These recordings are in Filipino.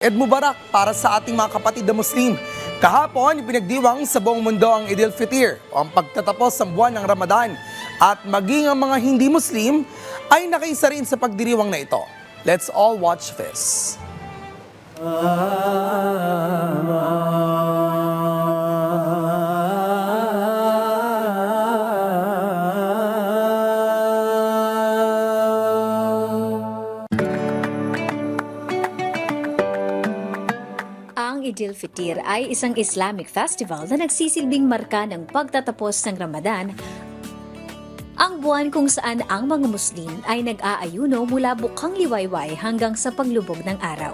Eid Mubarak para sa ating mga kapatid na Muslim. Kahapon, pinagdiwang sa buong mundo ang Eid al-Fitr o ang pagtatapos ng buwan ng Ramadan at maging ang mga hindi Muslim ay nakaisa rin sa pagdiriwang na ito. Let's all watch this. Ang Eid al-Fitr ay isang Islamic festival na nagsisilbing marka ng pagtatapos ng Ramadan, ang buwan kung saan ang mga Muslim ay nag-aayuno mula bukang liwayway hanggang sa paglubog ng araw.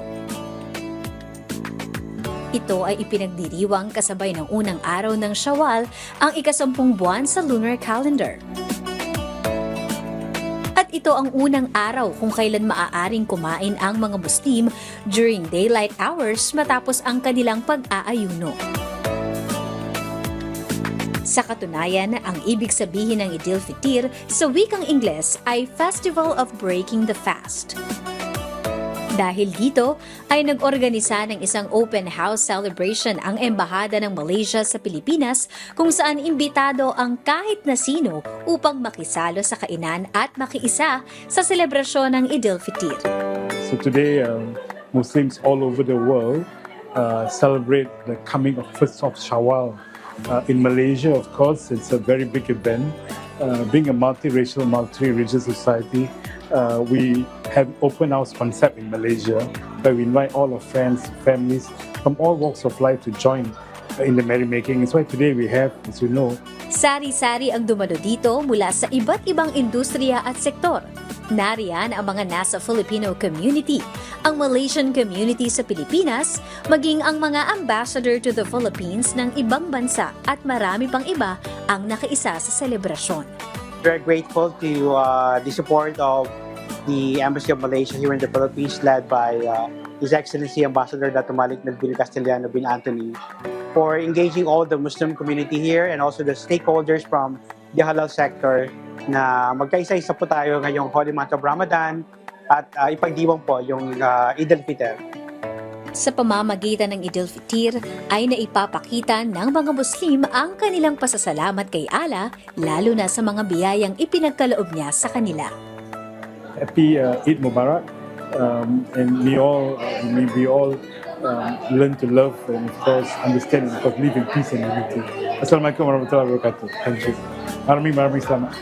Ito ay ipinagdiriwang kasabay ng unang araw ng Shawwal, ang ika-10 buwan sa lunar calendar. At ito ang unang araw kung kailan maaaring kumain ang mga Muslim during daylight hours matapos ang kanilang pag-aayuno. Sa katunayan, ang ibig sabihin ng Eid al-Fitr sa wikang Ingles ay Festival of Breaking the Fast. Dahil dito ay nag-organisa ng isang open house celebration ang Embahada ng Malaysia sa Pilipinas kung saan imbitado ang kahit na sino upang makisalo sa kainan at makiisa sa selebrasyon ng Eid al-Fitr. So today, Muslims all over the world celebrate the coming of first of Shawwal. In Malaysia, of course, it's a very big event. Being a multiracial, multi-religious society, we have open house concept in Malaysia where we invite all our friends, families from all walks of life to join in the merrymaking. It's why today we have, as you know, Sari-sari ang dumalo dito mula sa iba't ibang industriya at sektor. Nariyan ang mga nasa Filipino community, ang Malaysian community sa Pilipinas, maging ang mga ambassador to the Philippines ng ibang bansa at marami pang iba ang nakaisa sa selebrasyon. Very grateful to the support of the Embassy of Malaysia here in the Philippines, led by His Excellency Ambassador Dato Malik Nagbil Castellano bin Anthony, for engaging all the Muslim community here and also the stakeholders from the halal sector na magkaisa-isa po tayo ngayong Holy Month of Ramadan at ipagdiwang po yung Eid al-Fitr. Sa pamamagitan ng Eid al-Fitr ay naipapakita ng mga Muslim ang kanilang pasasalamat kay Allah, lalo na sa mga biyayang ipinagkaloob niya sa kanila. happy Eid Mubarak, and we all learn to love and of course understand and of course live in peace and unity. Assalamualaikum warahmatullahi wabarakatuh. Thank you. Maraming selamat.